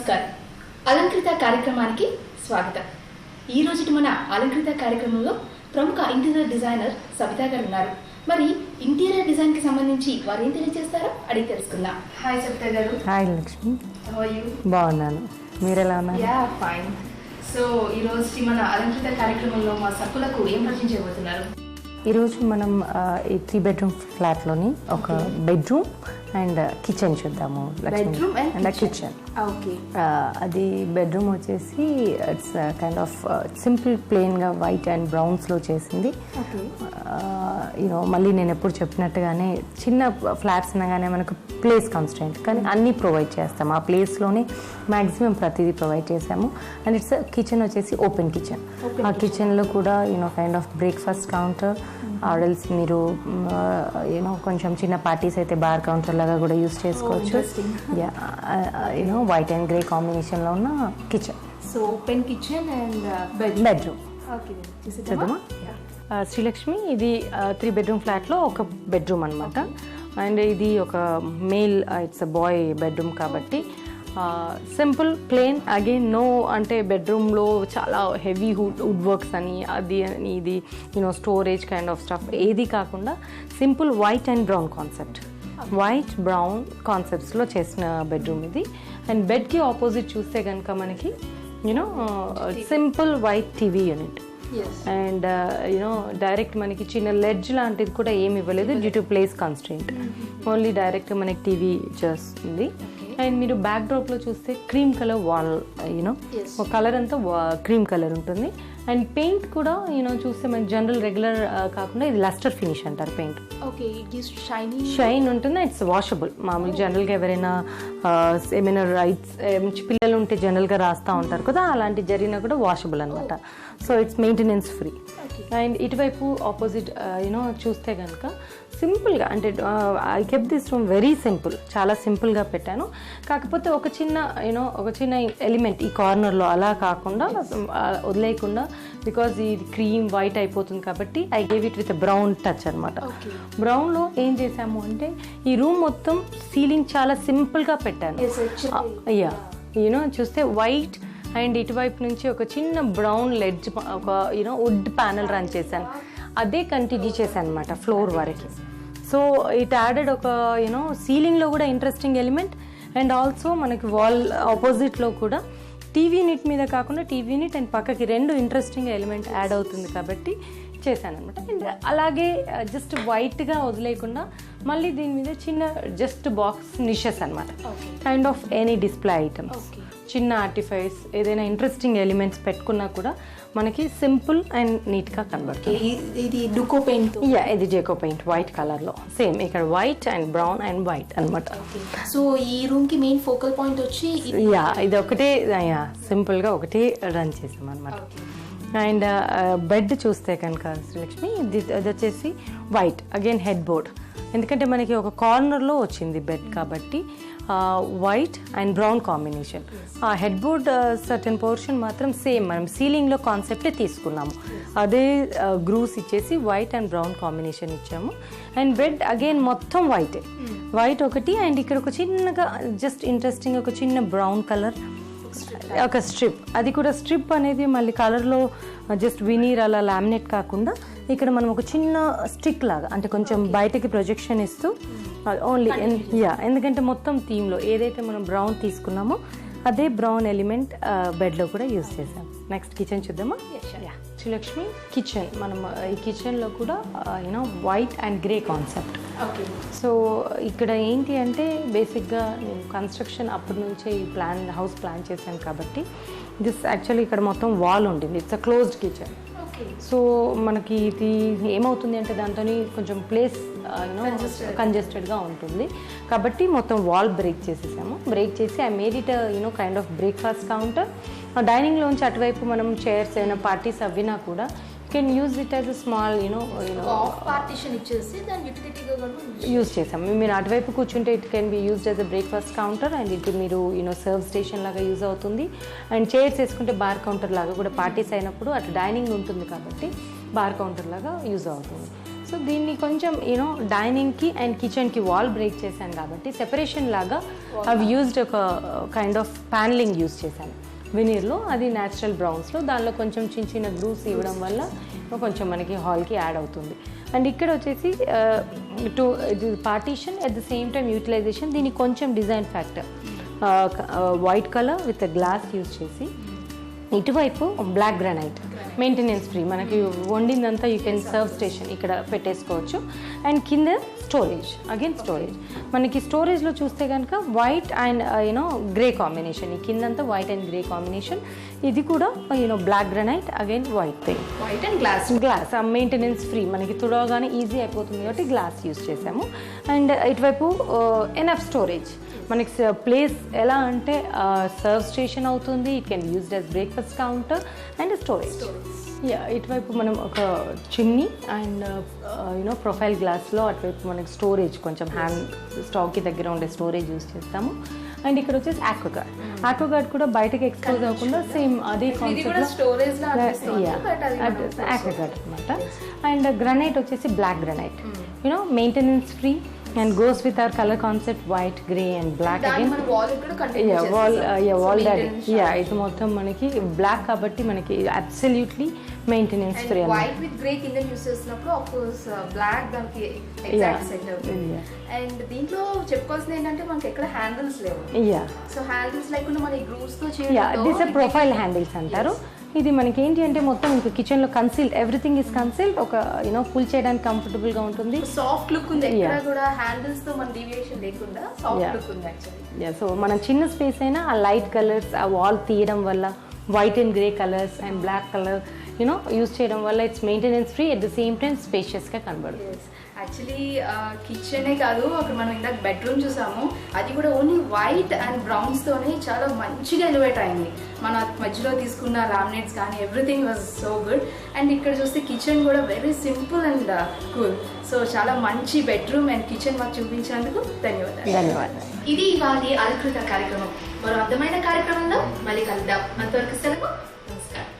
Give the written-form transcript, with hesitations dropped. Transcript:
నమస్కారం. అలంకృత కార్యక్రమానికి స్వాగతం. ఈ రోజు మన అలంకృత కార్యక్రమంలో ప్రముఖ ఇంటీరియర్ డిజైనర్ సవితా గారు ఉన్నారు. మరి ఇంటీరియర్ డిజైన్ కి సంబంధించి వారు ఏం తెలియజేస్తారో అడిగి తెలుసుకుందాం. Hi Savitha garu. Hi Lakshmi. How are you? బాగున్నాను, మీరు ఎలా ఉన్నారు? Yeah fine. సో ఈ రోజు మన అలంకృత కార్యక్రమంలో మా సభ్యులకు ఏం రచించబోతున్నారు? ఈరోజు మనం ఈ 3 bedroom ఫ్లాట్లోని ఒక బెడ్రూమ్ అండ్ కిచెన్ చూద్దాము. Bedroom and kitchen. ఓకే. అది బెడ్రూమ్ వచ్చేసి ఇట్స్ కైండ్ ఆఫ్ సింపుల్ ప్లెయిన్గా వైట్ అండ్ బ్రౌన్స్లో చేసింది. మళ్ళీ నేను ఎప్పుడు చెప్పినట్టుగానే చిన్న ఫ్లాట్స్ అనగానే మనకు ప్లేస్ కన్స్టెంట్, కానీ అన్నీ ప్రొవైడ్ చేస్తాము. ఆ ప్లేస్లోనే మ్యాక్సిమం ప్రతిదీ ప్రొవైడ్ చేసాము. అండ్ ఇట్స్ కిచెన్ వచ్చేసి ఓపెన్ కిచెన్. ఆ కిచెన్లో కూడా kind of breakfast counter orders మీరు కొంచెం చిన్న పార్టీస్ అయితే బార్ కౌంటర్ లాగా కూడా యూస్ చేసుకోవచ్చు. వైట్ అండ్ గ్రే కాంబినేషన్లో ఉన్న kitchen. So open kitchen and bedroom చూద్దామా? శ్రీలక్ష్మి, ఇది 3 bedroom ఫ్లాట్లో ఒక బెడ్రూమ్ అనమాట. అండ్ ఇది ఒక male, it's a boy bedroom కాబట్టి సింపుల్ ప్లేన్. అగైన్ నో అంటే బెడ్రూమ్లో చాలా హెవీ వుడ్ వర్క్స్ అని అది అని ఇది స్టోరేజ్ కైండ్ ఆఫ్ స్టఫ్ ఏది కాకుండా simple white and brown concept, white brown కాన్సెప్ట్స్లో చేసిన బెడ్రూమ్ ఇది. అండ్ బెడ్కి ఆపోజిట్ చూస్తే కనుక మనకి simple white TV unit. And direct మనకి చిన్న లెడ్జ్ లాంటిది కూడా ఏమి ఇవ్వలేదు due to place constraint. Only direct మనకి టీవీ చేస్తుంది. అండ్ మీరు బ్యాక్ డ్రాప్లో చూస్తే క్రీమ్ కలర్ వాల్, కలర్ అంతా క్రీమ్ కలర్ ఉంటుంది. అండ్ పెయింట్ కూడా చూస్తే మనకి జనరల్ రెగ్యులర్ కాకుండా ఇది లస్టర్ ఫినిష్ అంటారు పెయింట్. షైన్ ఉంటుంది. It's washable. మామూలు జనరల్గా ఎవరైనా ఏమైనా రైట్స్ పిల్లలు ఉంటే జనరల్గా రాస్తూ ఉంటారు కదా, అలాంటి జరిగినా కూడా వాషబుల్ అనమాట. So it's maintenance free. And ఇటువైపు ఆపోజిట్ చూస్తే కనుక సింపుల్గా అంటే I kept this room very simple, చాలా సింపుల్గా పెట్టాను. కాకపోతే ఒక చిన్న ఎలిమెంట్ ఈ కార్నర్లో అలా కాకుండా వదిలేయకుండా, బికాజ్ ఇది క్రీమ్ వైట్ అయిపోతుంది కాబట్టి I gave it with brown touch అనమాట. బ్రౌన్లో ఏం చేసాము అంటే ఈ రూమ్ మొత్తం సీలింగ్ చాలా సింపుల్గా పెట్టాను. చూస్తే వైట్ అండ్ ఇటువైపు నుంచి ఒక చిన్న బ్రౌన్ లెడ్జ్, ఒక వుడ్ ప్యానల్ రన్ చేశాను. అదే కంటిన్యూ చేశాను అనమాట ఫ్లోర్ వరకు. సో ఇట్ యాడెడ్ ఒక సీలింగ్లో కూడా ఇంట్రెస్టింగ్ ఎలిమెంట్. అండ్ ఆల్సో మనకి వాల్ ఆపోజిట్లో కూడా టీవీ యూనిట్ మీద కాకుండా టీవీ యూనిట్ అండ్ పక్కకి 2 ఇంట్రెస్టింగ్ ఎలిమెంట్ యాడ్ అవుతుంది కాబట్టి చేశాను అనమాట. అండ్ అలాగే జస్ట్ వైట్గా వదిలేయకుండా మళ్ళీ దీని మీద చిన్న జస్ట్ బాక్స్ నిషెస్ అనమాట. Kind of any display items, చిన్న ఆర్టిఫైస్, ఏదైనా ఇంట్రెస్టింగ్ ఎలిమెంట్స్ పెట్టుకున్నా కూడా మనకి సింపుల్ అండ్ నీట్గా కనబడుతుంది. ఇది డూకో పెయింట్. ఇది జేకో పెయింట్ వైట్ కలర్లో. సేమ్ ఇక్కడ white and brown and white అనమాట. సో ఈ రూమ్కి మెయిన్ ఫోకల్ పాయింట్ వచ్చి ఇది ఒకటే సింపుల్గా ఒకటే రన్ చేసాం అనమాట. అండ్ బెడ్ చూస్తే కనుక శ్రీలక్ష్మి ఇది వచ్చేసి వైట్, అగైన్ హెడ్ బోర్డ్. ఎందుకంటే మనకి ఒక కార్నర్లో వచ్చింది బెడ్ కాబట్టి వైట్ అండ్ బ్రౌన్ కాంబినేషన్. ఆ హెడ్ బోర్డ్ సర్టెన్ పోర్షన్ మాత్రం సేమ్ మనం సీలింగ్లో కాన్సెప్టే తీసుకున్నాము. అదే గ్రూస్ ఇచ్చేసి వైట్ అండ్ బ్రౌన్ కాంబినేషన్ ఇచ్చాము. అండ్ బెడ్ అగైన్ మొత్తం వైటే, వైట్ ఒకటి. అండ్ ఇక్కడ ఒక చిన్నగా జస్ట్ ఇంట్రెస్టింగ్ ఒక చిన్న బ్రౌన్ కలర్ ఒక స్ట్రిప్. అది కూడా స్ట్రిప్ అనేది మళ్ళీ కలర్లో జస్ట్ వినీర్ అలా లామినేట్ కాకుండా ఇక్కడ మనం ఒక చిన్న స్టిక్ లాగా అంటే కొంచెం బయటకి ప్రొజెక్షన్ ఇస్తూ ఓన్లీ ఎందుకంటే మొత్తం థీమ్లో ఏదైతే మనం బ్రౌన్ తీసుకున్నామో అదే బ్రౌన్ ఎలిమెంట్ బెడ్లో కూడా యూజ్ చేసాం. నెక్స్ట్ కిచెన్ చూద్దామా? శ్రీలక్ష్మి, కిచెన్ మనం ఈ కిచెన్లో కూడా white and grey concept. So ఇక్కడ ఏంటి అంటే బేసిక్గా నేను కన్స్ట్రక్షన్ అప్పటి నుంచే ఈ హౌస్ ప్లాన్ చేశాను కాబట్టి దిస్ యాక్చువల్లీ ఇక్కడ మొత్తం వాల్ ఉంటుంది. It's a closed kitchen. So మనకి ఇది ఏమవుతుంది అంటే దాంతో కొంచెం ప్లేస్ కంజెస్టెడ్గా ఉంటుంది కాబట్టి మొత్తం వాల్ బ్రేక్ చేసేసాము. బ్రేక్ చేసి I made it kind of breakfast counter. డైనింగ్లోంచి అటువైపు మనం చైర్స్ అయినా పార్టీస్ అవినా కూడా can use it as a small partition ఇచ్చేసి దాన్ని యూటిలిటీగా యూజ్ చేసాం. మీరు అటువైపు కూర్చుంటే it can be used as a breakfast counter and ఇటు మీరు సర్వ్ స్టేషన్ లాగా యూజ్ అవుతుంది. అండ్ చైర్స్ వేసుకుంటే బార్ కౌంటర్ లాగా కూడా పార్టీస్ అయినప్పుడు అటు డైనింగ్ ఉంటుంది కాబట్టి బార్ కౌంటర్ లాగా యూజ్ అవుతుంది. సో దీన్ని కొంచెం డైనింగ్కి అండ్ కిచెన్కి వాల్ బ్రేక్ చేశాను కాబట్టి సెపరేషన్ లాగా అవి యూజ్డ్ ఒక కైండ్ ఆఫ్ ప్యానలింగ్ యూజ్ చేశాను వినీర్లో, అది న్యాచురల్ బ్రౌన్స్లో. దానిలో కొంచెం చిన్న చిన్న గ్రూవ్స్ ఇవ్వడం వల్ల కొంచెం మనకి హాల్కి యాడ్ అవుతుంది. అండ్ ఇక్కడ వచ్చేసి partition at the same time utilisation. దీనికి కొంచెం design factor white colour with glass use చేసి, ఇటువైపు బ్లాక్ గ్రానైట్ మెయింటెనెన్స్ ఫ్రీ, మనకి వండిందంతా యూ కెన్ సర్వ్ స్టేషన్ ఇక్కడ పెట్టేసుకోవచ్చు. అండ్ కింద స్టోరేజ్, అగైన్ స్టోరేజ్. మనకి స్టోరేజ్లో చూస్తే కనుక వైట్ అండ్ గ్రే కాంబినేషన్, ఈ కిందంతా వైట్ అండ్ గ్రే కాంబినేషన్. ఇది కూడా black granite, again white thing, white and glass maintenance free, మనకి తుడవగానే ఈజీ అయిపోతుంది కాబట్టి గ్లాస్ యూజ్ చేసాము. అండ్ ఇటువైపు ఎనఫ్ స్టోరేజ్, మనకి ప్లేస్ ఎలా అంటే సర్వ్ స్టేషన్ అవుతుంది, it can used as breakfast counter and storage. ఇటువైపు మనం ఒక చిమ్నీ అండ్ ప్రొఫైల్ గ్లాస్లో అటువైపు మనకి స్టోరేజ్, కొంచెం హ్యాండ్ స్టవ్కి దగ్గర ఉండే స్టోరేజ్ యూజ్ చేస్తాము. అండ్ ఇక్కడ వచ్చేసి ఆక్వాగార్డ్ కూడా బయటకి ఎక్స్పోజ్ అవ్వకుండా సేమ్ అదే కాన్సెప్ట్లో ఆక్వాగార్డ్ అనమాట. అండ్ గ్రానైట్ వచ్చేసి black granite, maintenance free and goes with our color concept white, grey and black. Again wall daddy, ఇది మొత్తం మనకి బ్లాక్ కాబట్టి మనకి absolutely maintenance free. White with grey కింద యూస్ చేసినప్పుడు ఆఫ్ కోర్స్ బ్లాక్ దానికి ఎగ్జాక్ట్ సెట్ అవుతుంది. అండ్ దీంట్లో చెప్పుకోవాల్సింది ఏంటంటే మనకి ఎక్కడ హ్యాండిల్స్ లేవు. సో హ్యాండిల్స్ లేకుండా మన గ్రూవ్స్ తో చేయడం, దిస్ ప్రొఫైల్ హ్యాండిల్స్ అంటారు. ఇది మనకి ఏంటి అంటే మొత్తం ఇంకా కిచెన్లో కన్సీల్డ్, ఎవ్రీథింగ్ ఇస్ కన్సీల్డ్. ఒక పుల్ చేయడానికి కంఫర్టబుల్గా ఉంటుంది, సాఫ్ట్ లుక్ ఉంది, ఎక్కడ కూడా హ్యాండిల్స్ తో మన డీవియేషన్ లేకుండా సాఫ్ట్ లుక్ ఉంది యాక్చువల్లీ. సో మనం చిన్న స్పేస్ అయినా ఆ లైట్ కలర్స్, ఆ వాల్ తీయడం వల్ల white and grey colours and black colour use చేయడం వల్ల it's maintenance free, at the same time స్పేషియస్గా కనబడుతుంది. యాక్చువల్లీ కిచెనే కాదు, అక్కడ మనం ఇందాక బెడ్రూమ్ చూసాము, అది కూడా ఓన్లీ వైట్ అండ్ బ్రౌన్స్తోనే చాలా మంచిగా ఎలివేట్ అయింది. మన మధ్యలో తీసుకున్న లామినేట్స్ కానీ everything was so good. And ఇక్కడ చూస్తే కిచెన్ కూడా very simple and cool. So చాలా మంచి బెడ్రూమ్ అండ్ కిచెన్ మాకు చూపించినందుకు ధన్యవాదాలు. ఇది ఇవాళ అలంకృత కార్యక్రమం. మరో అర్థమైన కార్యక్రమంలో మళ్ళీ కలుద్దాం. అంతవరకు సెలవు.